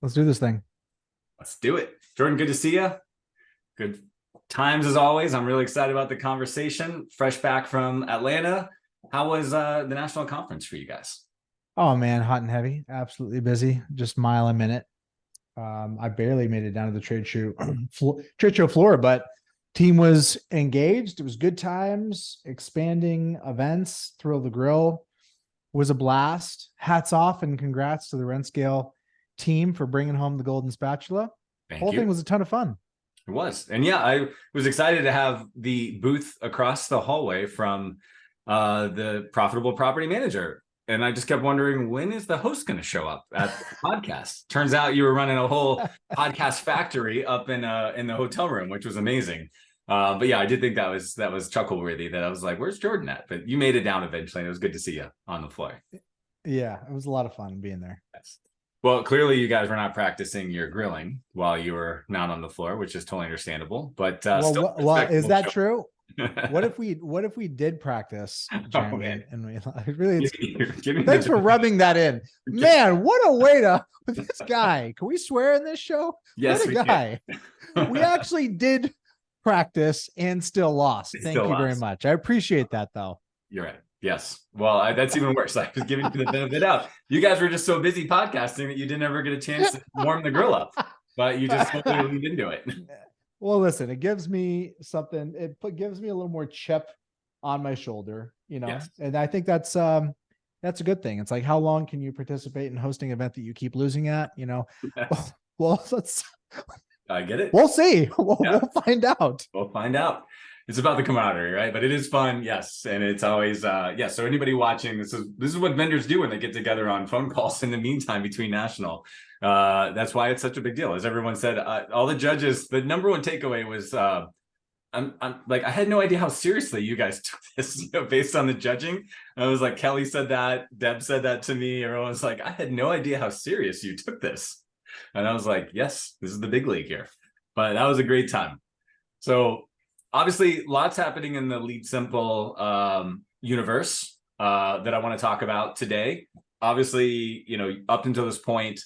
Let's do this thing. Let's do it. Jordan, good to see you. Good times as always. I'm really excited about the conversation. Fresh back from Atlanta. How was the national conference for you guys? Oh man, hot and heavy. Absolutely busy. Just mile a minute. I barely made it down to the trade show floor, but team was engaged. It was good times, expanding events. Thrill the Grill was a blast. Hats off and congrats to the Rentscale team for bringing home the golden spatula. Thank Whole thing you. was a ton of fun. It was. And yeah, I was excited to have the booth across the hallway from the profitable property manager. And I just kept wondering, when is the host going to show up at the podcast? Turns out you were running a whole podcast factory up in the hotel room, which was amazing. But yeah, I did think that was chuckle worthy. That I was like, "Where's Jordan at?" But you made it down eventually, and it was good to see you on the floor. Yeah, it was a lot of fun being there. Yes. Well, clearly you guys were not practicing your grilling while you were not on the floor, which is totally understandable. But Well, is that true? What What if we did practice, Oh Jeremy? man, And we really, give me thanks for rubbing that in. Give, Man, what a way to this guy. Can we swear in this show? yes, What a we guy. can. We actually did practice and still lost. Thank you very much. I appreciate that though. You're right. Yes. Well, that's even worse. I was giving you the benefit out. You guys were just so busy podcasting that you didn't ever get a chance to warm the grill up, but you just totally leaned into it. Well, listen, it gives me something. Gives me a little more chip on my shoulder, Yes. and I think that's a good thing. It's like, how long can you participate in hosting an event that you keep losing at? Yes. Well, let's. I get it. We'll see. Yeah. We'll find out. We'll find out. It's about the camaraderie, right? But it is fun, yes. And it's always yeah. So anybody watching, this is what vendors do when they get together on phone calls in the meantime between national. That's why it's such a big deal. As everyone said, all the judges, the number one takeaway was I'm like, I had no idea how seriously you guys took this, based on the judging. I was like, Kelly said that, Deb said that to me. Everyone was like, I had no idea how serious you took this. And I was like, yes, this is the big league here. But that was a great time. So obviously, lots happening in the LeadSimple universe that I want to talk about today. Obviously, up until this point,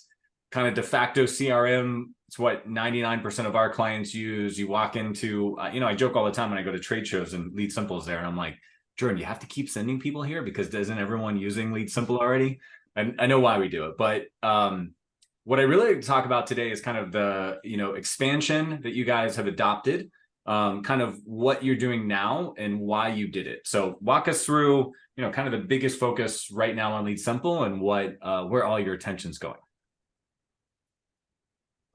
kind of de facto CRM. It's what 99% of our clients use. You walk into, I joke all the time when I go to trade shows and LeadSimple is there, and I'm like, Jordan, you have to keep sending people here because isn't everyone using LeadSimple already? And I know why we do it, but what I really like to talk about today is kind of the expansion that you guys have adopted. Kind of what you're doing now and why you did it. So walk us through, kind of the biggest focus right now on LeadSimple and where all your attention's going.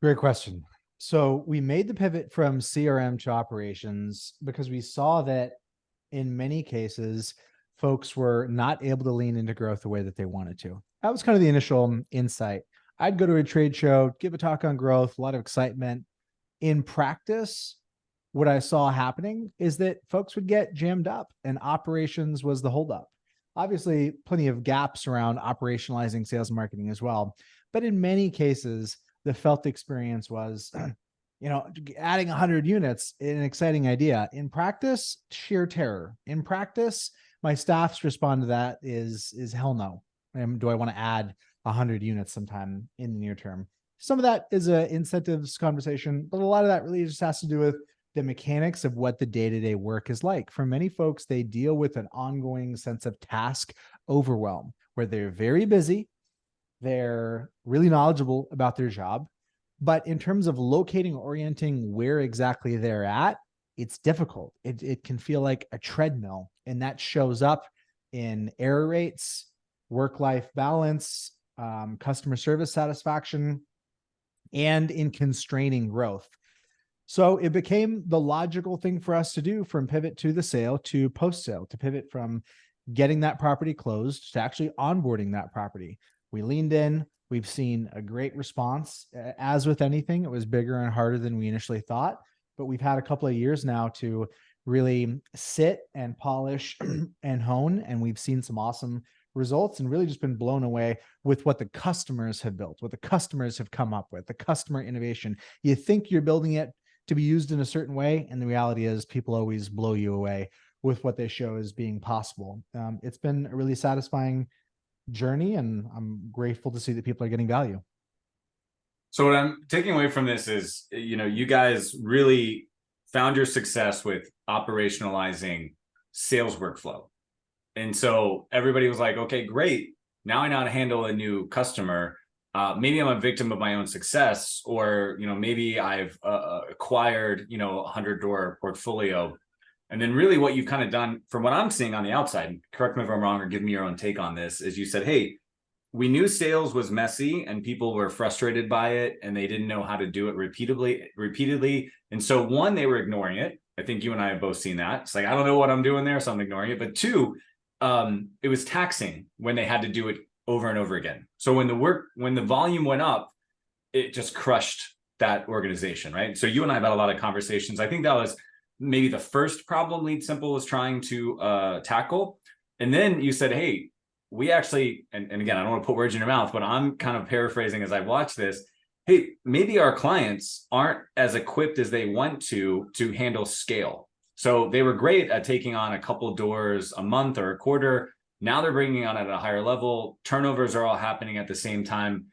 Great question. So we made the pivot from CRM to operations because we saw that in many cases, folks were not able to lean into growth the way that they wanted to. That was kind of the initial insight. I'd go to a trade show, give a talk on growth, a lot of excitement. In practice, what I saw happening is that folks would get jammed up and operations was the holdup. Obviously, plenty of gaps around operationalizing sales and marketing as well. But in many cases, the felt experience was, adding 100 units, an exciting idea. In practice, sheer terror. In practice, my staff's respond to that is hell no. Do I want to add 100 units sometime in the near term? Some of that is a incentives conversation, but a lot of that really just has to do with the mechanics of what the day-to-day work is like. For many folks, they deal with an ongoing sense of task overwhelm where they're very busy. They're really knowledgeable about their job, but in terms of locating, orienting where exactly they're at, it's difficult. It can feel like a treadmill, and that shows up in error rates, work-life balance, customer service satisfaction, and in constraining growth. So it became the logical thing for us to do from pivot to the sale to post-sale, to pivot from getting that property closed to actually onboarding that property. We leaned in. We've seen a great response. As with anything, it was bigger and harder than we initially thought, but we've had a couple of years now to really sit and polish and hone, and we've seen some awesome results and really just been blown away with what the customers have built, what the customers have come up with, the customer innovation. You think you're building it to be used in a certain way, and the reality is people always blow you away with what they show as being possible. It's been a really satisfying journey, and I'm grateful to see that people are getting value. So what I'm taking away from this is, you guys really found your success with operationalizing sales workflow. And so everybody was like, okay, great. Now I know how to handle a new customer. Maybe I'm a victim of my own success, or, maybe I've acquired, a 100-door portfolio. And then really what you've kind of done from what I'm seeing on the outside, correct me if I'm wrong or give me your own take on this, is you said, hey, we knew sales was messy and people were frustrated by it and they didn't know how to do it repeatedly. And so one, they were ignoring it. I think you and I have both seen that. It's like, I don't know what I'm doing there, so I'm ignoring it. But two, it was taxing when they had to do it over and over again. So when the volume went up, it just crushed that organization, right? So you and I have had a lot of conversations. I think that was maybe the first problem LeadSimple was trying to tackle. And then you said, hey, we actually, and again, I don't want to put words in your mouth, but I'm kind of paraphrasing as I watch this. Hey, maybe our clients aren't as equipped as they want to handle scale. So they were great at taking on a couple doors a month or a quarter. Now they're bringing on at a higher level. Turnovers are all happening at the same time.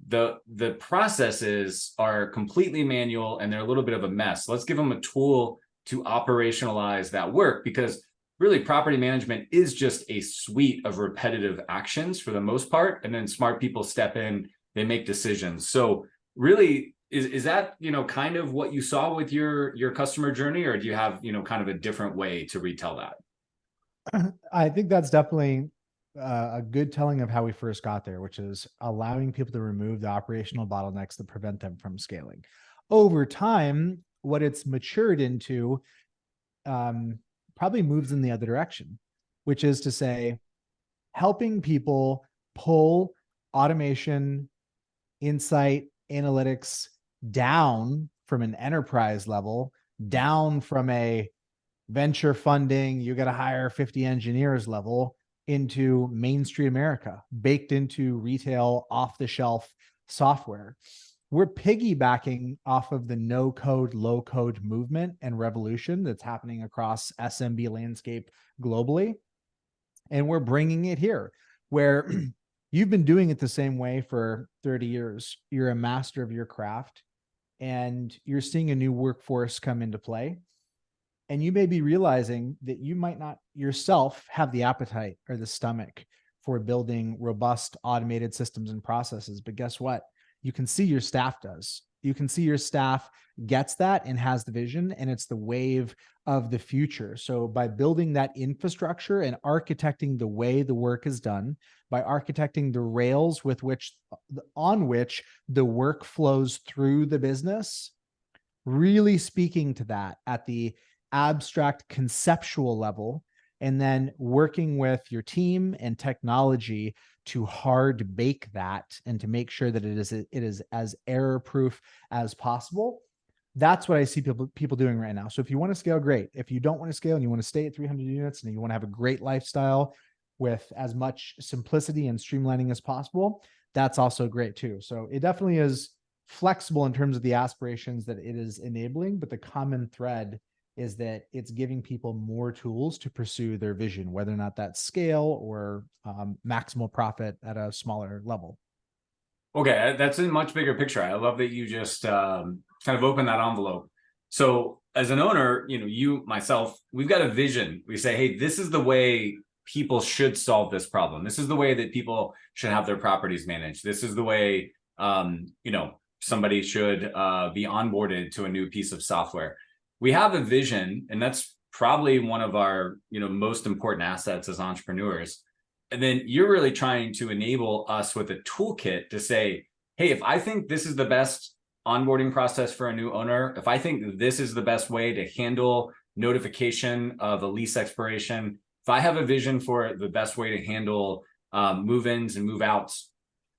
The processes are completely manual and they're a little bit of a mess. Let's give them a tool to operationalize that work, because really property management is just a suite of repetitive actions for the most part. And then smart people step in, they make decisions. So really, is that, kind of what you saw with your customer journey, or do you have, kind of a different way to retell that? I think that's definitely a good telling of how we first got there, which is allowing people to remove the operational bottlenecks that prevent them from scaling. Over time, what it's matured into probably moves in the other direction, which is to say, helping people pull automation, insight, analytics down from an enterprise level, down from a venture funding, you got to hire 50 engineers level, into mainstream America, baked into retail off-the-shelf software. We're piggybacking off of the no-code, low-code movement and revolution that's happening across SMB landscape globally. And we're bringing it here, where you've been doing it the same way for 30 years. You're a master of your craft, and you're seeing a new workforce come into play. And you may be realizing that you might not yourself have the appetite or the stomach for building robust automated systems and processes. But guess what? You can see your staff does. You can see your staff gets that and has the vision, and it's the wave of the future. So by building that infrastructure and architecting the way the work is done, by architecting the rails on which the work flows through the business, really speaking to that at the abstract conceptual level, and then working with your team and technology to hard bake that and to make sure that it is as error proof as possible. That's what I see people doing right now. So if you want to scale, great. If you don't want to scale and you want to stay at 300 units and you want to have a great lifestyle with as much simplicity and streamlining as possible, that's also great too. So it definitely is flexible in terms of the aspirations that it is enabling, but the common thread is that it's giving people more tools to pursue their vision, whether or not that's scale or maximal profit at a smaller level. Okay, that's a much bigger picture. I love that you just kind of open that envelope. So as an owner, you, myself, we've got a vision. We say, hey, this is the way people should solve this problem. This is the way that people should have their properties managed. This is the way, somebody should be onboarded to a new piece of software. We have a vision, and that's probably one of our, most important assets as entrepreneurs. And then you're really trying to enable us with a toolkit to say, hey, if I think this is the best onboarding process for a new owner, if I think this is the best way to handle notification of a lease expiration, if I have a vision for the best way to handle move-ins and move-outs,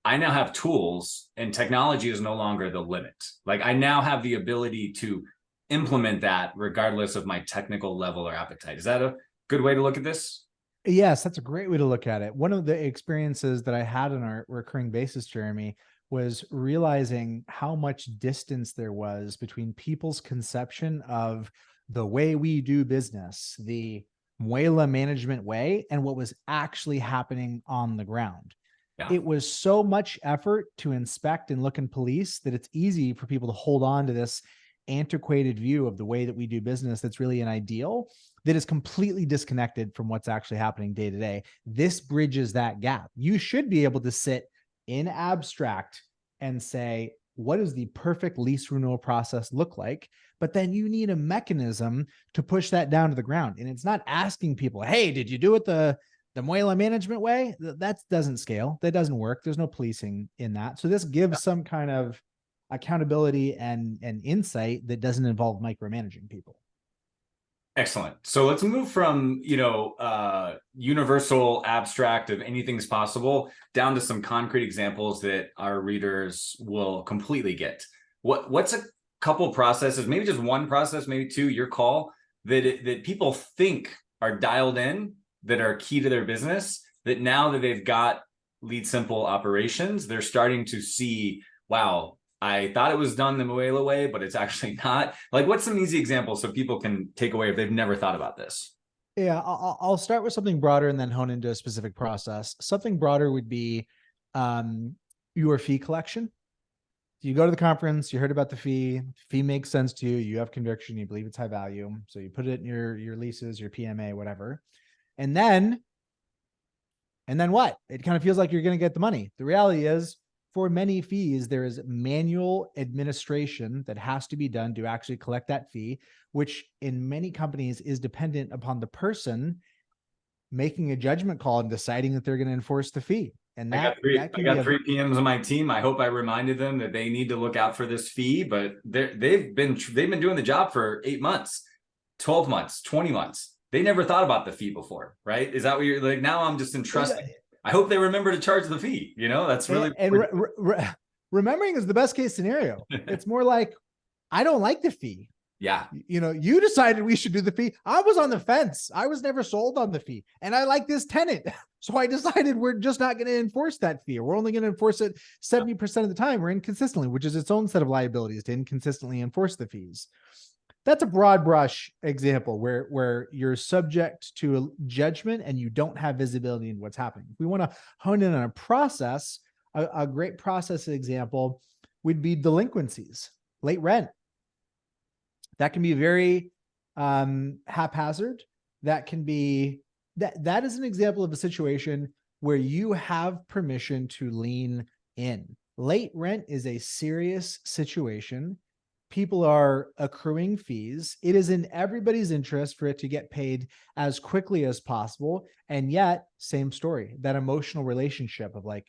I now have tools, and technology is no longer the limit. Like, I now have the ability to implement that regardless of my technical level or appetite. Is that a good way to look at this? Yes, that's a great way to look at it. One of the experiences that I had on our recurring basis, Jeremy, was realizing how much distance there was between people's conception of the way we do business, the Muela management way, and what was actually happening on the ground. Yeah. it was so much effort to inspect and look and police that it's easy for people to hold on to this antiquated view of the way that we do business that's really an ideal that is completely disconnected from what's actually happening day to day. This bridges that gap. You should be able to sit in abstract and say, what does the perfect lease renewal process look like? But then you need a mechanism to push that down to the ground. And it's not asking people, hey, did you do it the Muela management way? That doesn't scale. That doesn't work. There's no policing in that. So this gives some kind of accountability and insight that doesn't involve micromanaging people. Excellent. So let's move from, universal abstract of anything's possible down to some concrete examples that our readers will completely get. What's a couple processes, maybe just one process, maybe two, your call, that people think are dialed in, that are key to their business, that now that they've got LeadSimple operations, they're starting to see, wow, I thought it was done the Muela way, but it's actually not. Like, what's some easy examples so people can take away if they've never thought about this? Yeah, I'll start with something broader and then hone into a specific process. Something broader would be your fee collection. You go to the conference, you heard about the fee makes sense to you, you have conviction, you believe it's high value. So you put it in your leases, your PMA, whatever. And then what? It kind of feels like you're going to get the money. The reality is, for many fees, there is manual administration that has to be done to actually collect that fee, which in many companies is dependent upon the person making a judgment call and deciding that they're going to enforce the fee. And I got three PMs on my team. I hope I reminded them that they need to look out for this fee, but they've been doing the job for 8 months, 12 months, 20 months. They never thought about the fee before, right? Is that what you're like? Now I'm just entrusting. I hope they remember to charge the fee. That's really remembering is the best case scenario. It's more like, I don't like the fee. Yeah. You decided we should do the fee. I was on the fence. I was never sold on the fee. And I like this tenant. So I decided we're just not going to enforce that fee. We're only going to enforce it 70% of the time or inconsistently, which is its own set of liabilities to inconsistently enforce the fees. That's a broad brush example where you're subject to a judgment and you don't have visibility into what's happening. If we want to hone in on a process, a great process example would be delinquencies, late rent. That can be very haphazard. That can be that is an example of a situation where you have permission to lean in. Late rent is a serious situation. People are accruing fees. It is in everybody's interest for it to get paid as quickly as possible. And yet, same story, that emotional relationship of like,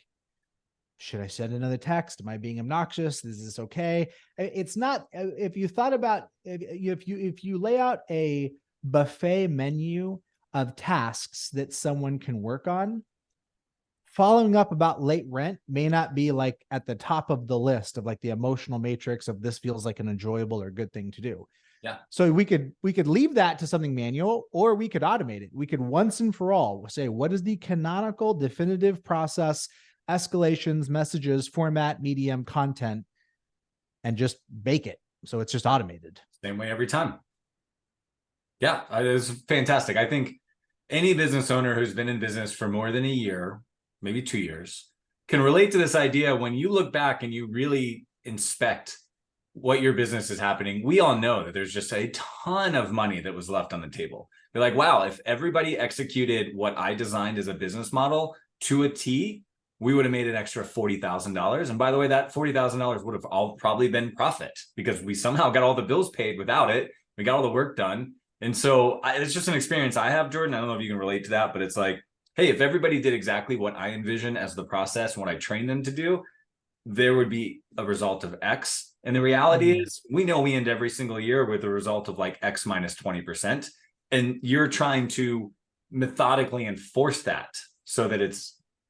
should I send another text? Am I being obnoxious? Is this okay? It's not. If you thought about, if you lay out a buffet menu of tasks that someone can work on, following up about late rent may not be like at the top of the list of like the emotional matrix of this feels like an enjoyable or good thing to do. Yeah. So we could leave that to something manual, or we could automate it. We could once and for all say, what is the canonical definitive process, escalations, messages, format, medium, content, and just bake it. So it's just automated. Same way every time. Yeah, it's fantastic. I think any business owner who's been in business for more than a year, maybe 2 years, can relate to this idea. When you look back and you really inspect what your business is happening, we all know that there's just a ton of money that was left on the table. They're like, wow, if everybody executed what I designed as a business model to a T, we would have made an extra $40,000. And by the way, that $40,000 would have all probably been profit because we somehow got all the bills paid without it. We got all the work done. And so it's just an experience I have, Jordan. I don't know if you can relate to that, but it's like, hey, if everybody did exactly what I envision as the process, what I trained them to do, there would be a result of X. And the reality is, we know we end every single year with a result of like X minus 20%. And you're trying to methodically enforce that so that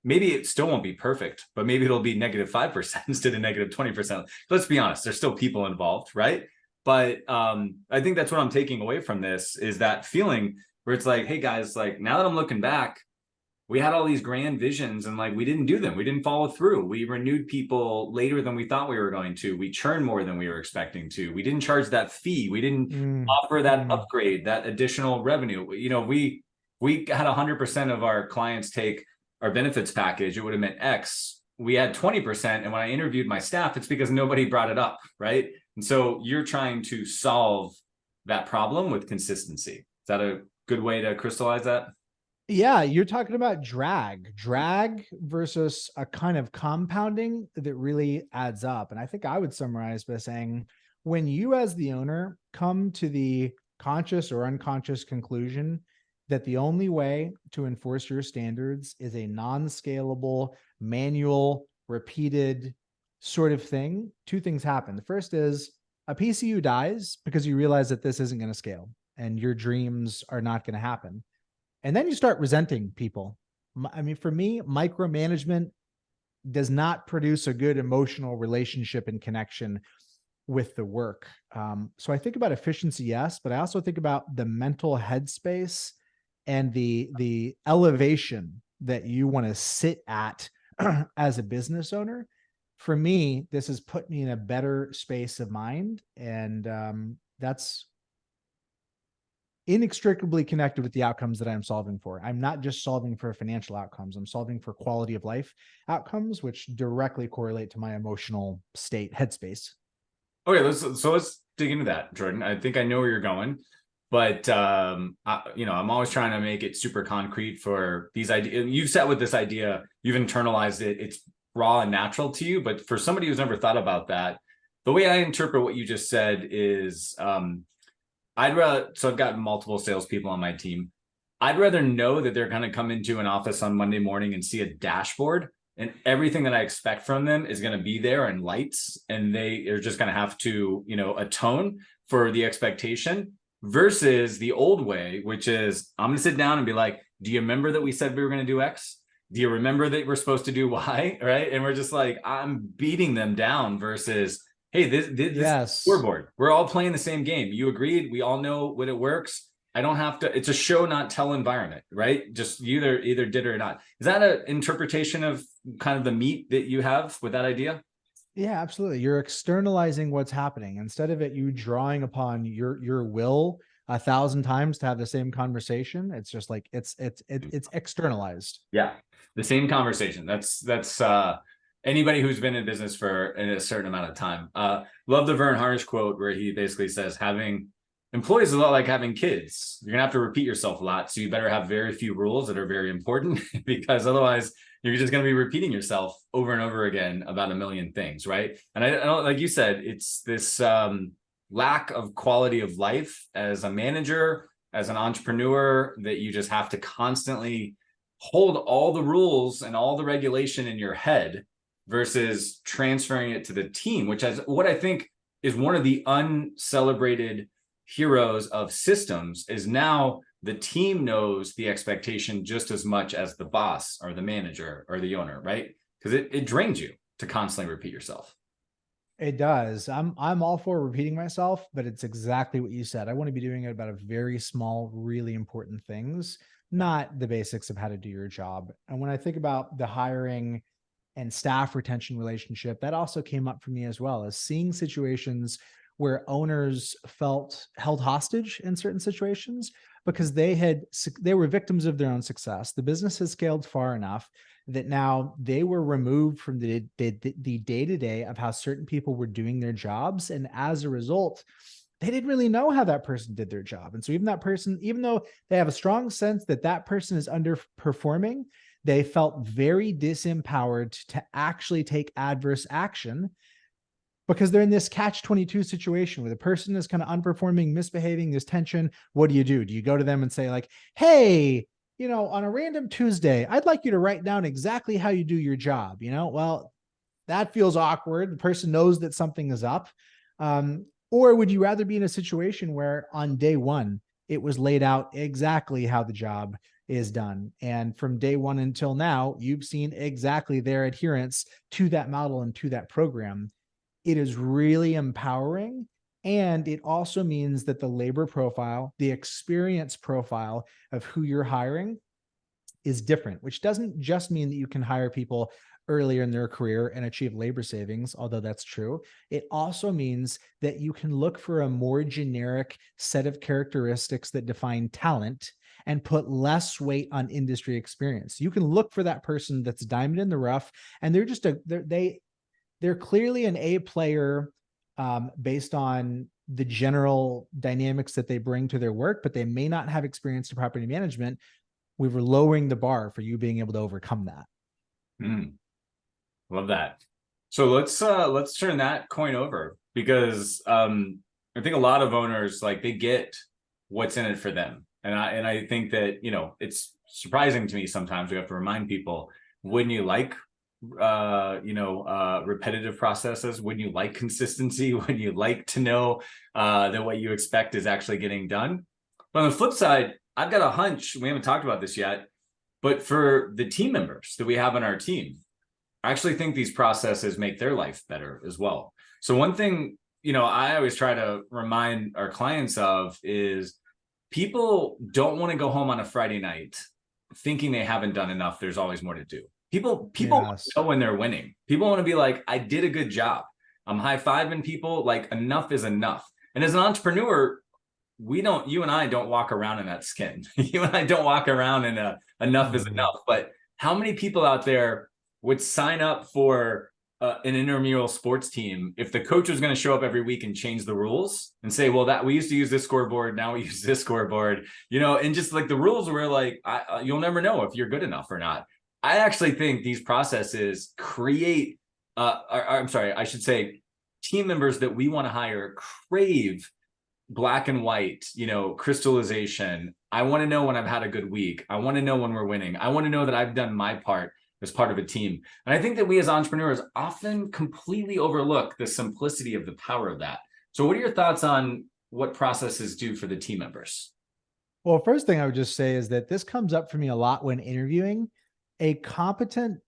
maybe it still won't be perfect, but maybe it'll be negative 5% instead of negative 20%. Let's be honest, there's still people involved, right? But I think that's what I'm taking away from this, is that feeling where it's like, hey guys, like now that I'm looking back, we had all these grand visions and like we didn't do them. We didn't follow through. We renewed people later than we thought we were going to. We churned more than we were expecting to. We didn't charge that fee. We didn't offer that upgrade, that additional revenue. We had 100% of our clients take our benefits package, it would have meant X. We had 20%. And when I interviewed my staff, it's because nobody brought it up, right? And so you're trying to solve that problem with consistency. Is that a good way to crystallize that? Yeah, you're talking about drag versus a kind of compounding that really adds up. And I think I would summarize by saying, when you as the owner come to the conscious or unconscious conclusion that the only way to enforce your standards is a non-scalable, manual, repeated sort of thing, two things happen. The first is a piece of you dies because you realize that this isn't going to scale and your dreams are not going to happen. And then you start resenting people. I mean, for me, micromanagement does not produce a good emotional relationship and connection with the work. So I think about efficiency, yes, but I also think about the mental headspace and the elevation that you want to sit at as a business owner. For me, this has put me in a better space of mind, and that's inextricably connected with the outcomes that I'm solving for. I'm not just solving for financial outcomes. I'm solving for quality of life outcomes, which directly correlate to my emotional state, headspace. Okay, let's dig into that, Jordan. I think I know where you're going, but I'm always trying to make it super concrete for these ideas. You've sat with this idea, you've internalized it. It's raw and natural to you, but for somebody who's never thought about that, the way I interpret what you just said is, I've got multiple salespeople on my team. I'd rather know that they're going to come into an office on Monday morning and see a dashboard and everything that I expect from them is going to be there in lights, and they are just going to have to, atone for the expectation, versus the old way, which is I'm going to sit down and be like, do you remember that we said we were going to do X? Do you remember that we're supposed to do Y? Right. And we're just like, I'm beating them down versus, hey, this Yes. scoreboard. We're all playing the same game. You agreed. We all know when it works. I don't have to. It's a show, not tell environment, right? Just you either did or not. Is that an interpretation of kind of the meat that you have with that idea? Yeah, absolutely. You're externalizing what's happening instead of you drawing upon your will 1,000 times to have the same conversation. It's just like it's externalized. Yeah, the same conversation. That's anybody who's been in business for a certain amount of time. Love the Vern Harnish quote where he basically says having employees is a lot like having kids. You're gonna have to repeat yourself a lot, so you better have very few rules that are very important because otherwise you're just gonna be repeating yourself over and over again about a million things, right? And I don't, like you said, it's this lack of quality of life as a manager, as an entrepreneur, that you just have to constantly hold all the rules and all the regulation in your head versus transferring it to the team, which is what I think is one of the uncelebrated heroes of systems. Is now the team knows the expectation just as much as the boss or the manager or the owner, right? Because it drains you to constantly repeat yourself. It does. I'm all for repeating myself, but it's exactly what you said. I want to be doing it about a very small, really important things, not the basics of how to do your job. And when I think about the hiring and staff retention relationship, that also came up for me as well, as seeing situations where owners felt held hostage in certain situations because they were victims of their own success. The business has scaled far enough that now they were removed from the day-to-day of how certain people were doing their jobs. And as a result, they didn't really know how that person did their job. And so even that person, even though they have a strong sense that that person is underperforming, they felt very disempowered to actually take adverse action because they're in this catch-22 situation where the person is kind of unperforming, misbehaving, there's tension. What do? Do you go to them and say like, hey, on a random Tuesday, I'd like you to write down exactly how you do your job. Well, that feels awkward. The person knows that something is up. Or would you rather be in a situation where on day one, it was laid out exactly how the job is done? And from day one until now, you've seen exactly their adherence to that model and to that program. It is really empowering. And it also means that the labor profile, the experience profile of who you're hiring is different, which doesn't just mean that you can hire people earlier in their career and achieve labor savings, although that's true. It also means that you can look for a more generic set of characteristics that define talent and put less weight on industry experience. You can look for that person that's diamond in the rough, and they're just they're clearly an A player based on the general dynamics that they bring to their work, but they may not have experience in property management. We were lowering the bar for you being able to overcome that. Love that. So let's turn that coin over, because I think a lot of owners, like, they get what's in it for them. And I think that, you know, it's surprising to me sometimes. We have to remind people, wouldn't you like repetitive processes? Wouldn't you like consistency? Wouldn't you like to know that what you expect is actually getting done? But on the flip side, I've got a hunch, we haven't talked about this yet, but for the team members that we have on our team, I actually think these processes make their life better as well. So one thing, you know, I always try to remind our clients of is, people don't want to go home on a Friday night thinking they haven't done enough. There's always more to do. People Yes. know when they're winning. People want to be like, I did a good job. I'm high-fiving people, like, enough is enough. And as an entrepreneur, you and I don't walk around in that skin. You and I don't walk around in enough is enough. But how many people out there would sign up for an intramural sports team if the coach was going to show up every week and change the rules and say, well, that we used to use this scoreboard, now we use this scoreboard, you know, and just like the rules were like, you'll never know if you're good enough or not. I actually think these processes create, I should say, team members that we want to hire crave black and white, you know, crystallization. I want to know when I've had a good week. I want to know when we're winning. I want to know that I've done my part as part of a team. And I think that we as entrepreneurs often completely overlook the simplicity of the power of that. So what are your thoughts on what processes do for the team members? Well, first thing I would just say is that this comes up for me a lot when interviewing. A competent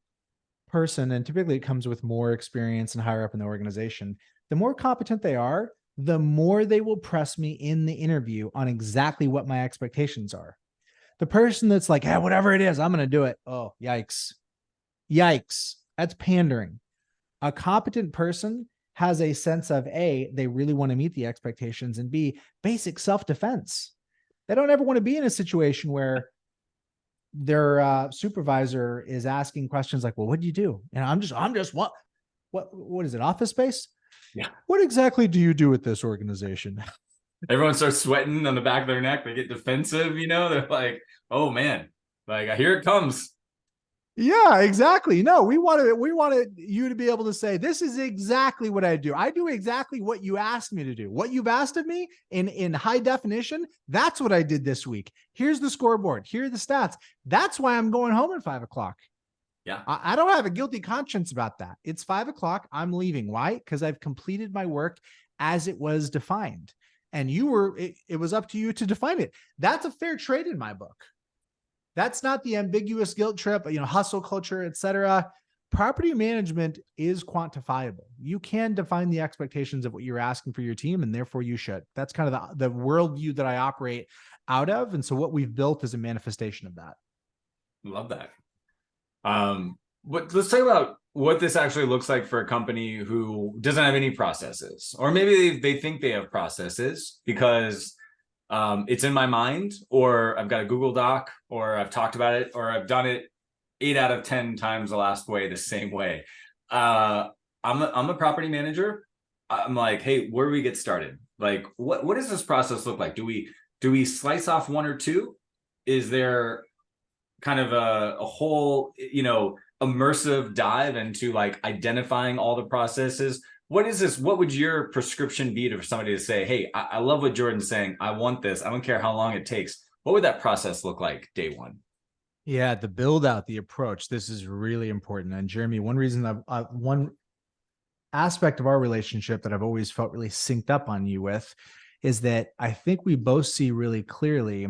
person, and typically it comes with more experience and higher up in the organization, the more competent they are, the more they will press me in the interview on exactly what my expectations are. The person that's like, hey, whatever it is, I'm going to do it. Oh, yikes. Yikes. That's pandering. A competent person has a sense of A, they really want to meet the expectations, and B, basic self-defense. They don't ever want to be in a situation where their supervisor is asking questions like, well, what do you do? And I'm just what is it? Office Space? Yeah. What exactly do you do with this organization? Everyone starts sweating on the back of their neck. They get defensive, you know, they're like, oh man, like, here it comes. Yeah, exactly. No, we wanted you to be able to say, this is exactly what I do. I do exactly what you asked me to do. What you've asked of me in high definition, that's what I did this week. Here's the scoreboard. Here are the stats. That's why I'm going home at 5 o'clock. Yeah. I don't have a guilty conscience about that. It's 5 o'clock. I'm leaving. Why? Because I've completed my work as it was defined. And it was up to you to define it. That's a fair trade in my book. That's not the ambiguous guilt trip, you know, hustle culture, etc. Property management is quantifiable. You can define the expectations of what you're asking for your team, and therefore you should. That's kind of the worldview that I operate out of. And so what we've built is a manifestation of that. Love that. But let's talk about what this actually looks like for a company who doesn't have any processes, or maybe they think they have processes because it's in my mind, or I've got a Google Doc, or I've talked about it, or I've done it 8 out of 10 times the same way. I'm a property manager. I'm like, hey, where do we get started? Like, what does this process look like? Do we slice off one or two? Is there kind of a whole, you know, immersive dive into like identifying all the processes? What is this? What would your prescription be for somebody to say, hey, I love what Jordan's saying. I want this. I don't care how long it takes. What would that process look like day one? Yeah, the build out, the approach. This is really important. And Jeremy, one reason one aspect of our relationship that I've always felt really synced up on you with is that I think we both see really clearly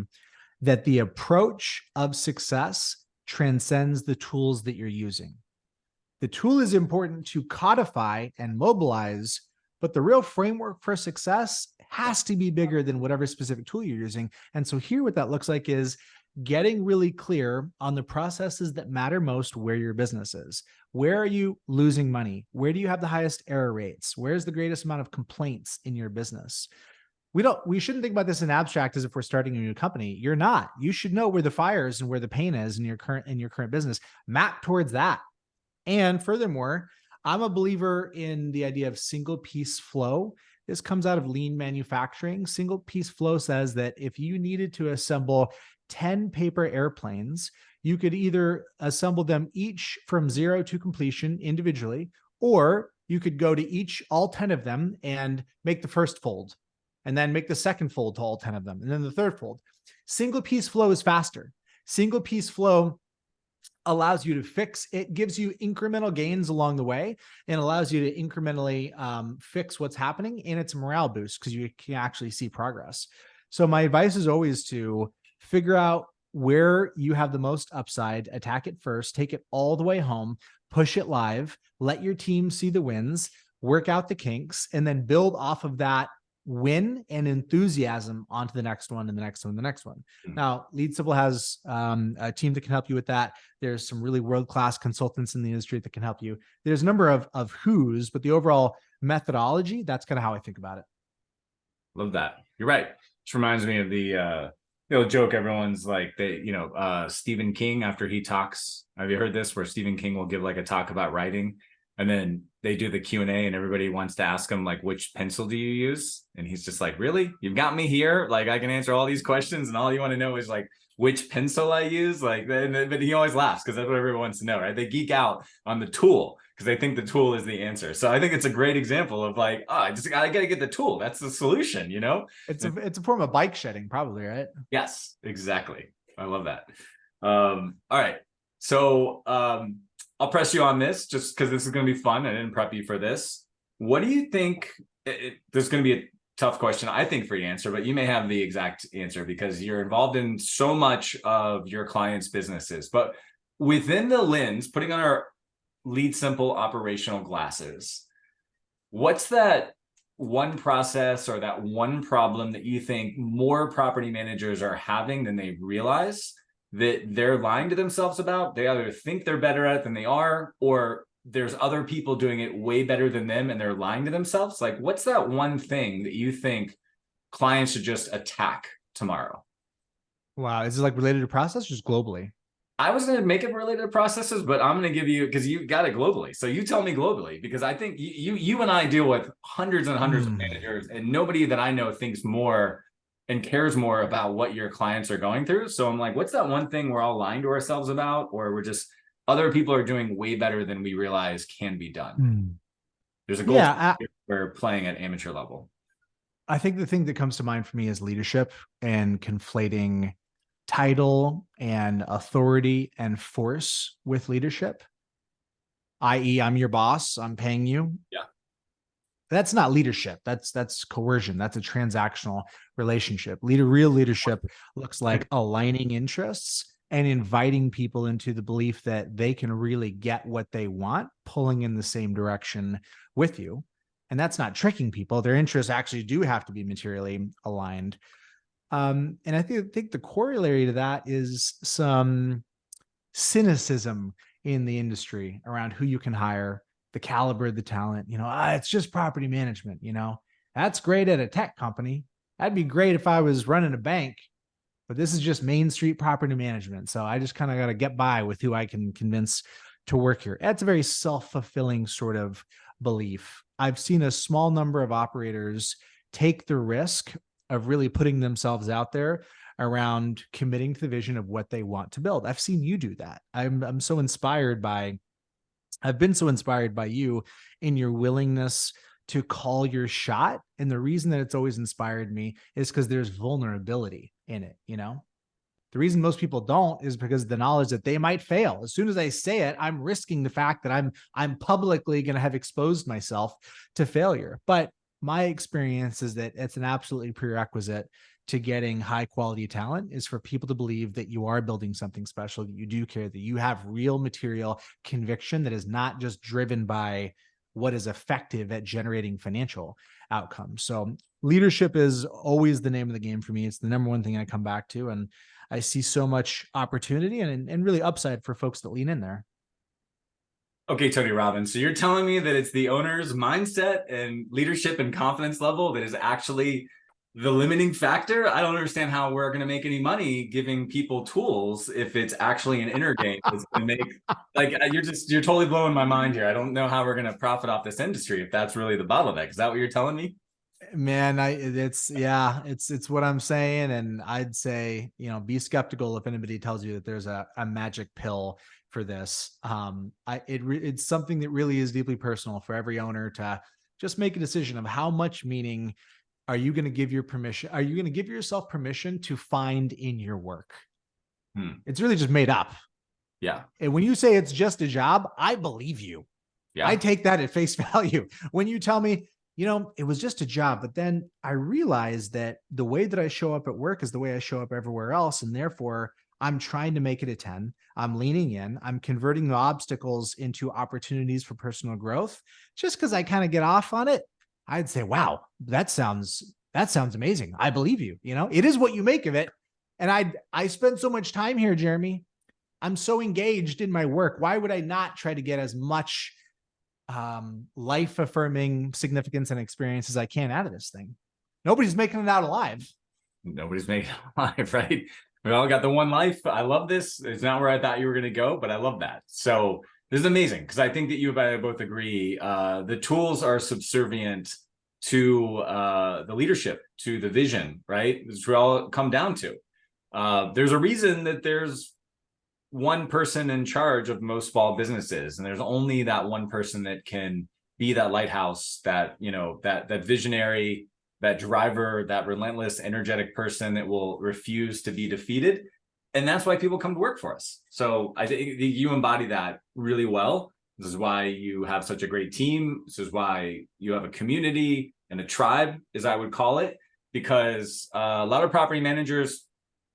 that the approach of success transcends the tools that you're using. The tool is important to codify and mobilize, but the real framework for success has to be bigger than whatever specific tool you're using. And so here, what that looks like is getting really clear on the processes that matter most where your business is. Where are you losing money? Where do you have the highest error rates? Where's the greatest amount of complaints in your business? we shouldn't think about this in abstract as if we're starting a new company. You're not. You should know where the fire is and where the pain is in your current business. Map towards that. And furthermore, I'm a believer in the idea of single piece flow. This comes out of lean manufacturing. Single piece flow says that if you needed to assemble 10 paper airplanes, you could either assemble them each from 0 to completion individually, or you could go to all 10 of them and make the first fold, and then make the second fold to all 10 of them, and then the third fold. Single piece flow is faster. Single piece flow allows you to fix, it gives you incremental gains along the way and allows you to incrementally fix what's happening, and it's a morale boost because you can actually see progress. So my advice is always to figure out where you have the most upside, attack it first, take it all the way home, push it live, let your team see the wins, work out the kinks, and then build off of that win and enthusiasm onto the next one and the next one and the next one. Now, LeadSimple has a team that can help you with that. There's some really world-class consultants in the industry that can help you. There's a number of who's, but the overall methodology, that's kind of how I think about it. Love that. You're right. Which reminds me of the joke everyone's like, Stephen King, after he talks, have you heard this, where Stephen King will give like a talk about writing, and then they do the Q&A and everybody wants to ask him like, which pencil do you use? And he's just like, really? You've got me here? Like, I can answer all these questions and all you want to know is like which pencil I use? Like, but he always laughs because that's what everyone wants to know, right? They geek out on the tool because they think the tool is the answer. So I think it's a great example of like, I got to get the tool. That's the solution, you know? It's a form of bike shedding probably, right? Yes, exactly. I love that. All right. So I'll press you on this just because this is going to be fun. I didn't prep you for this. What do you think? There's going to be a tough question, I think, for you to answer, but you may have the exact answer because you're involved in so much of your clients' businesses. But within the lens, putting on our LeadSimple operational glasses, what's that one process or that one problem that you think more property managers are having than they realize, that they're lying to themselves about? They either think they're better at it than they are, or there's other people doing it way better than them and they're lying to themselves. Like, what's that one thing that you think clients should just attack tomorrow? Wow. Is it like related to process or just globally? I was going to make it related to processes, but I'm going to give you, because you got it globally. So you tell me globally, because I think you and I deal with hundreds and hundreds of managers, and nobody that I know thinks more and cares more about what your clients are going through. So I'm like, what's that one thing we're all lying to ourselves about, or we're just, other people are doing way better than we realize can be done? There's a goal. We're playing at amateur level. I think the thing that comes to mind for me is leadership and conflating title and authority and force with leadership, i.e. I'm your boss, I'm paying you. Yeah. That's not leadership. That's coercion. That's a transactional relationship. Real leadership looks like aligning interests and inviting people into the belief that they can really get what they want, pulling in the same direction with you. And that's not tricking people. Their interests actually do have to be materially aligned. And I think the corollary to that is some cynicism in the industry around who you can hire, the caliber of the talent. It's just property management. That's great at a tech company. That'd be great if I was running a bank, but this is just Main Street property management. So I just kind of got to get by with who I can convince to work here. That's a very self-fulfilling sort of belief. I've seen a small number of operators take the risk of really putting themselves out there around committing to the vision of what they want to build. I've seen you do that. I've been so inspired by you in your willingness to call your shot. And the reason that it's always inspired me is because there's vulnerability in it. The reason most people don't is because the knowledge that they might fail. As soon as I say it, I'm risking the fact that I'm publicly going to have exposed myself to failure. But my experience is that it's an absolutely prerequisite to getting high quality talent is for people to believe that you are building something special, that you do care, that you have real material conviction that is not just driven by what is effective at generating financial outcomes. So leadership is always the name of the game for me. It's the number one thing I come back to. And I see so much opportunity and really upside for folks that lean in there. Okay, Tony Robbins. So you're telling me that it's the owner's mindset and leadership and confidence level that is actually the limiting factor. I don't understand how we're going to make any money giving people tools if it's actually an inner game that's going to make, like, you're totally blowing my mind here. I don't know how we're going to profit off this industry if that's really the bottleneck. Is that what you're telling me? Man, it's what I'm saying. And I'd say, be skeptical if anybody tells you that there's a magic pill for this. It's something that really is deeply personal for every owner to just make a decision of how much meaning are you going to give yourself permission to find in your work? It's really just made up. Yeah. And when you say it's just a job, I believe you. Yeah. I take that at face value. When you tell me, it was just a job, but then I realized that the way that I show up at work is the way I show up everywhere else. And therefore I'm trying to make it a 10. I'm leaning in, I'm converting the obstacles into opportunities for personal growth. Just because I kind of get off on it, I'd say, wow, that sounds amazing. I believe you. It is what you make of it. And I spend so much time here, Jeremy. I'm so engaged in my work. Why would I not try to get as much life affirming significance and experience as I can out of this thing? Nobody's making it out alive. Nobody's making it alive, right? We all got the one life. I love this. It's not where I thought you were going to go, but I love that. So this is amazing because I think that you and I both agree. The tools are subservient to the leadership, to the vision, right? It's what all come down to. There's a reason that there's one person in charge of most small businesses, and there's only that one person that can be that lighthouse, that that visionary, that driver, that relentless, energetic person that will refuse to be defeated. And that's why people come to work for us. So I think you embody that really well. This is why you have such a great team. This is why you have a community and a tribe, as I would call it, because a lot of property managers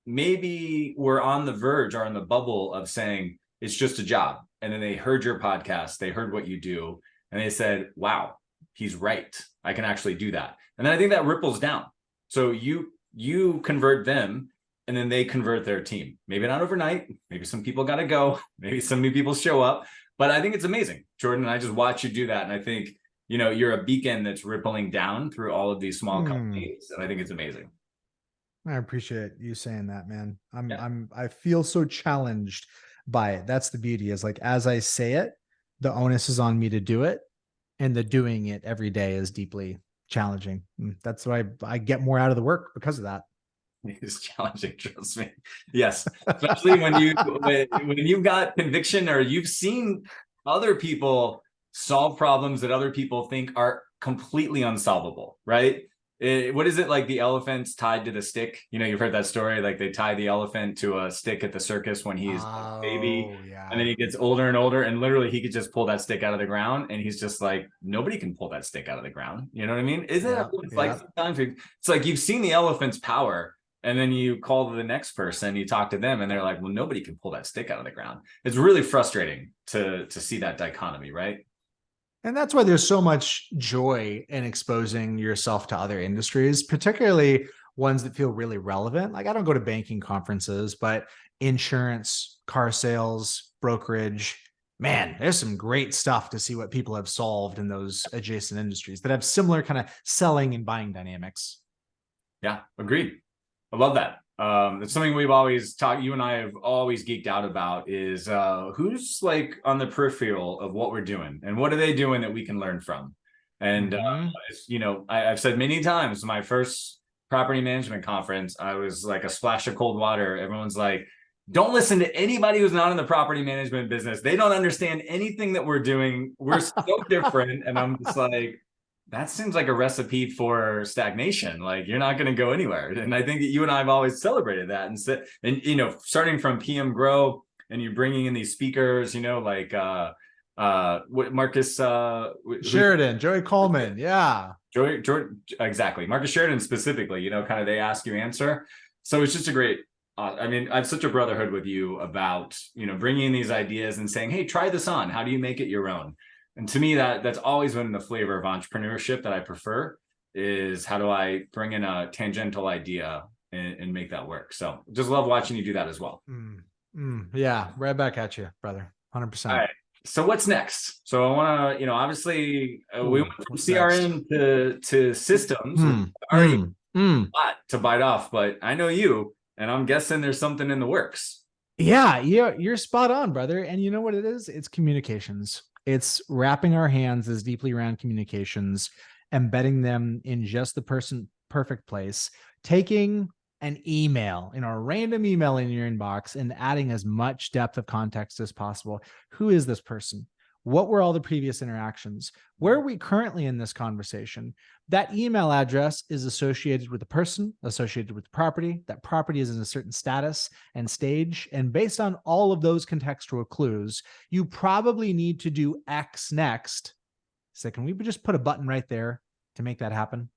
maybe were on the verge or on the bubble of saying it's just a job. And then they heard your podcast, they heard what you do, and they said, wow, he's right. I can actually do that. And then I think that ripples down. So you convert them, and then they convert their team. Maybe not overnight. Maybe some people got to go. Maybe some new people show up. But I think it's amazing, Jordan. I just watch you do that. And I think, you're a beacon that's rippling down through all of these small companies. And I think it's amazing. I appreciate you saying that, man. I feel so challenged by it. That's the beauty, is like, as I say it, the onus is on me to do it. And the doing it every day is deeply challenging. That's why I get more out of the work because of that. It's challenging, trust me. Yes, especially when you've got conviction, or you've seen other people solve problems that other people think are completely unsolvable, right? What is it, like the elephant's tied to the stick? You've heard that story, like they tie the elephant to a stick at the circus when he's a baby, yeah. And then he gets older and older, and literally he could just pull that stick out of the ground, and he's just like, nobody can pull that stick out of the ground. You know what I mean? Isn't it? It's like sometimes it's like you've seen the elephant's power, and then you call the next person, you talk to them, and they're like, well, nobody can pull that stick out of the ground. It's really frustrating to see that dichotomy, right? And that's why there's so much joy in exposing yourself to other industries, particularly ones that feel really relevant. Like, I don't go to banking conferences, but insurance, car sales, brokerage, man, there's some great stuff to see what people have solved in those adjacent industries that have similar kind of selling and buying dynamics. Yeah, agreed. I love that. It's something we've always talked, you and I have always geeked out about, is who's like on the peripheral of what we're doing, and what are they doing that we can learn from. And I've said many times, my first property management conference, I was like a splash of cold water. Everyone's like, don't listen to anybody who's not in the property management business. They don't understand anything that we're doing. We're so different. And I'm just like, that seems like a recipe for stagnation. Like, you're not going to go anywhere. And I think that you and I have always celebrated that, and said, and starting from PM Grow, and you're bringing in these speakers, like what Marcus Sheridan, Joey Coleman, yeah, Joey, exactly, Marcus Sheridan specifically. Kind of they ask, you answer. So it's just a great. I have such a brotherhood with you about bringing in these ideas and saying, hey, try this on. How do you make it your own? And to me, that's always been the flavor of entrepreneurship that I prefer, is how do I bring in a tangential idea and make that work? So just love watching you do that as well. Yeah, right back at you, brother. 100%. All right. So what's next? So I want to, obviously we went from CRM to systems. lot to bite off, but I know you, and I'm guessing there's something in the works. Yeah, you're spot on, brother. And you know what it is? It's communications. It's wrapping our hands as deeply around communications, embedding them in just the perfect place, taking an email, a random email in your inbox and adding as much depth of context as possible. Who is this person? What were all the previous interactions? Where are we currently in this conversation? That email address is associated with the person, associated with the property. That property is in a certain status and stage. And based on all of those contextual clues, you probably need to do X next. So can we just put a button right there to make that happen?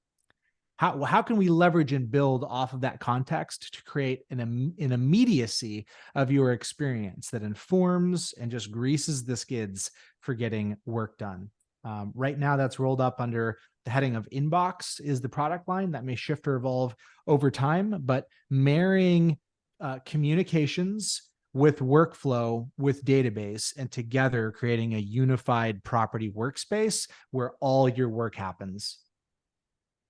How can we leverage and build off of that context to create an immediacy of your experience that informs and just greases the skids for getting work done? Right now, that's rolled up under the heading of inbox is the product line. That may shift or evolve over time, but marrying communications with workflow, with database, and together creating a unified property workspace where all your work happens.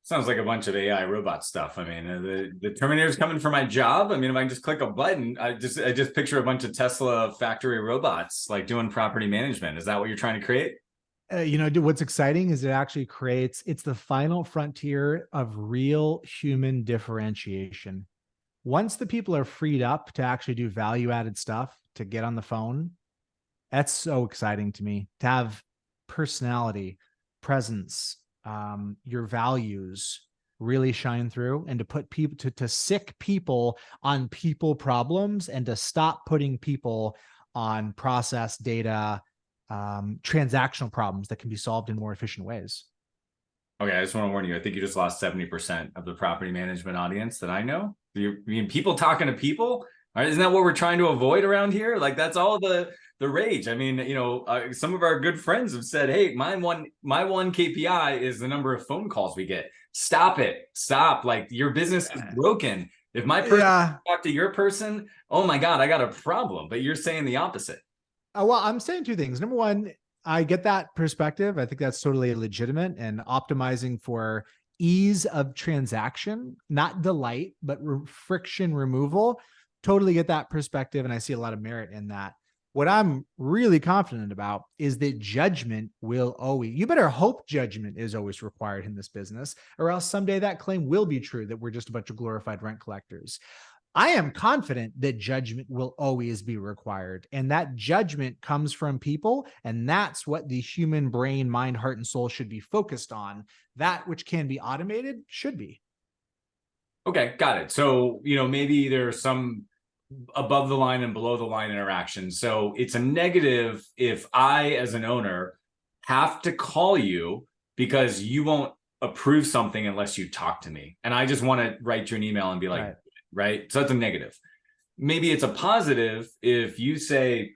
Sounds like a bunch of AI robot stuff. I mean, the Terminator's coming for my job. I mean, if I can just click a button, I just picture a bunch of Tesla factory robots like doing property management. Is that what you're trying to create? What's exciting is it's the final frontier of real human differentiation. Once the people are freed up to actually do value-added stuff, to get on the phone, that's so exciting to me, to have personality, presence, your values really shine through, and to put people to sick people on people problems, and to stop putting people on process, data, transactional problems that can be solved in more efficient ways. Okay, I just want to warn you. I think you just lost 70% of the property management audience that I know. You mean people talking to people? All right, isn't that what we're trying to avoid around here? Like that's all the rage. I mean, some of our good friends have said, "Hey, my one KPI is the number of phone calls we get. Stop it. Stop. Like your business is broken. If my person talk to your person, oh my God, I got a problem." But you're saying the opposite. Well, I'm saying two things. Number one, I get that perspective. I think that's totally legitimate, and optimizing for ease of transaction, not delight, but friction removal. Totally get that perspective. And I see a lot of merit in that. What I'm really confident about is that judgment will always, you better hope judgment is always required in this business, or else someday that claim will be true that we're just a bunch of glorified rent collectors. I am confident that judgment will always be required, and that judgment comes from people, and that's what the human brain, mind, heart, and soul should be focused on. That which can be automated should be. Okay, got it. So, maybe there's some above the line and below the line interactions. So it's a negative if I, as an owner, have to call you because you won't approve something unless you talk to me. And I just want to write you an email and be like, right? So that's a negative. Maybe it's a positive if you say,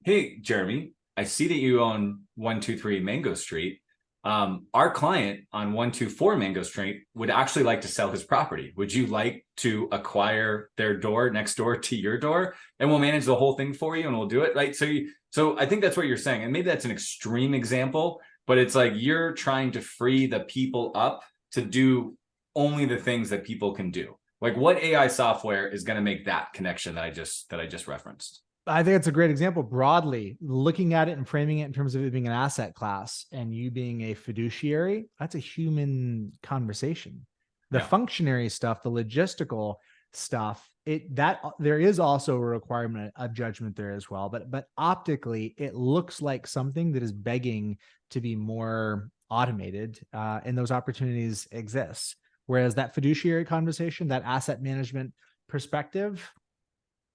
"Hey, Jeremy, I see that you own 123 Mango Street. Our client on 124 Mango Street would actually like to sell his property. Would you like to acquire their door next door to your door? And we'll manage the whole thing for you and we'll do it." Right. So I think that's what you're saying. And maybe that's an extreme example, but it's like you're trying to free the people up to do only the things that people can do. Like what AI software is going to make that connection that I just referenced? I think it's a great example broadly, looking at it and framing it in terms of it being an asset class and you being a fiduciary. That's a human conversation. The functionary stuff, the logistical stuff, there is also a requirement of judgment there as well. But optically, it looks like something that is begging to be more automated, and those opportunities exist. Whereas that fiduciary conversation, that asset management perspective,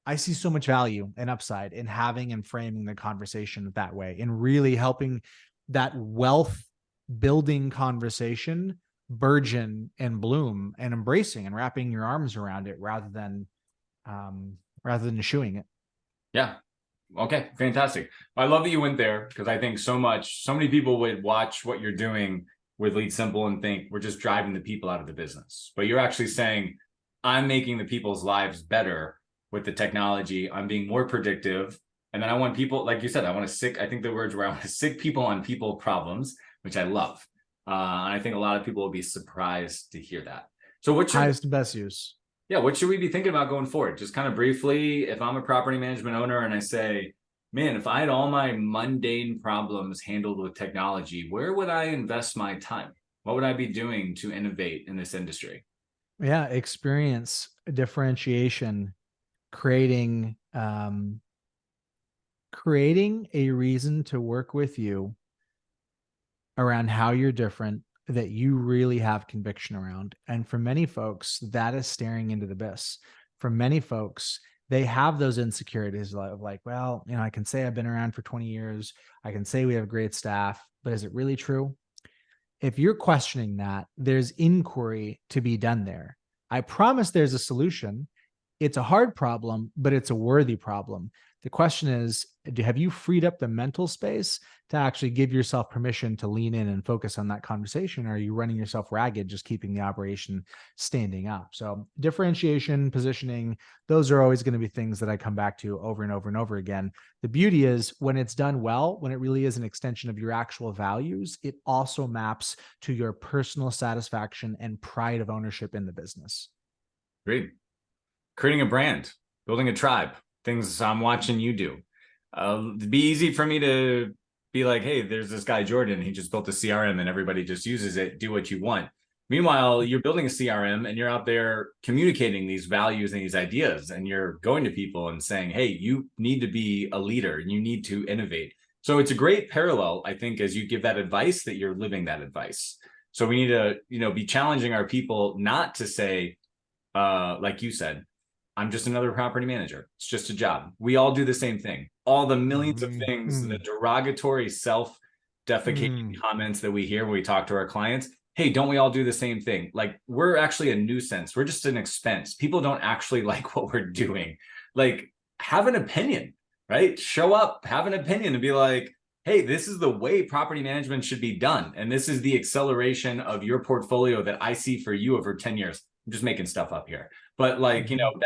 I see so much value and upside in having and framing the conversation that way, and really helping that wealth building conversation burgeon and bloom, and embracing and wrapping your arms around it rather than eschewing it. Yeah. Okay. Fantastic. I love that you went there, because I think so many people would watch what you're doing with LeadSimple and think we're just driving the people out of the business. But you're actually saying, I'm making the people's lives better with the technology. I'm being more predictive. And then I want people, like you said, I think the words were, I want to sick people on people problems, which I love. And I think a lot of people will be surprised to hear that. So what should, highest and best use. yeah, what should we be thinking about going forward? Just kind of briefly, if I'm a property management owner and I say, man, if I had all my mundane problems handled with technology, where would I invest my time? What would I be doing to innovate in this industry? Yeah, experience, differentiation, creating creating a reason to work with you around how you're different, that you really have conviction around. And for many folks, that is staring into the abyss. For many folks, they have those insecurities of like, well, I can say I've been around for 20 years. I can say we have great staff, but is it really true? If you're questioning that, there's inquiry to be done there. I promise there's a solution. It's a hard problem, but it's a worthy problem. The question is, have you freed up the mental space to actually give yourself permission to lean in and focus on that conversation? Or are you running yourself ragged, just keeping the operation standing up? So differentiation, positioning, those are always going to be things that I come back to over and over and over again. The beauty is when it's done well, when it really is an extension of your actual values, it also maps to your personal satisfaction and pride of ownership in the business. Great. Creating a brand, building a tribe, things I'm watching you do. It'd be easy for me to be like, hey, there's this guy, Jordan, he just built a CRM and everybody just uses it. Do what you want. Meanwhile, you're building a CRM and you're out there communicating these values and these ideas, and you're going to people and saying, hey, you need to be a leader and you need to innovate. So it's a great parallel, I think, as you give that advice, that you're living that advice. So we need to, be challenging our people not to say, like you said, I'm just another property manager. It's just a job. We all do the same thing. All the millions of things, the derogatory self-defecating comments that we hear when we talk to our clients. Hey, don't we all do the same thing? Like, we're actually a nuisance. We're just an expense. People don't actually like what we're doing. Like, have an opinion, right? Show up, have an opinion and be like, hey, this is the way property management should be done. And this is the acceleration of your portfolio that I see for you over 10 years. I'm just making stuff up here. But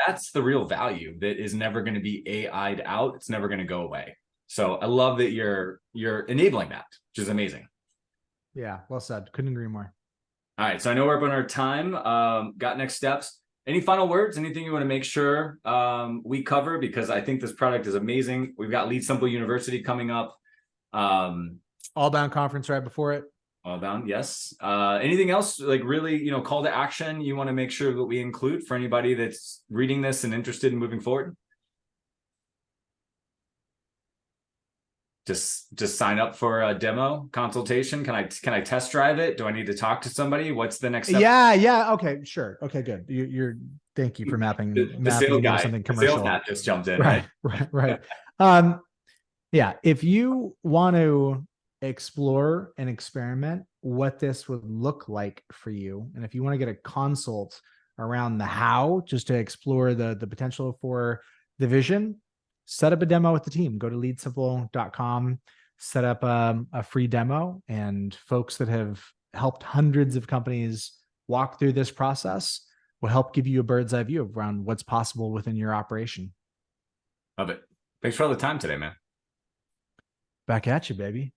that's the real value that is never going to be AI'd out. It's never going to go away. So I love that you're enabling that, which is amazing. Yeah, well said. Couldn't agree more. All right. So I know we're up on our time. Got next steps. Any final words? Anything you want to make sure we cover? Because I think this product is amazing. We've got LeadSimple University coming up. All Bound conference right before it. All Bound, yes. Anything else, like really, call to action you want to make sure that we include for anybody that's reading this and interested in moving forward? Just sign up for a demo consultation. Can I test drive it? Do I need to talk to somebody? What's the next step? Yeah. Okay, sure. Okay, good. Thank you for mapping the sales guy, something commercial. The sales hat just jumped in, right. Yeah. If you want to explore and experiment what this would look like for you, and if you want to get a consult around the how, just to explore the potential for the vision, set up a demo with the team. Go to leadsimple.com, set up a free demo, and folks that have helped hundreds of companies walk through this process will help give you a bird's eye view around what's possible within your operation. Love it. Thanks for all the time today, man. Back at you, baby.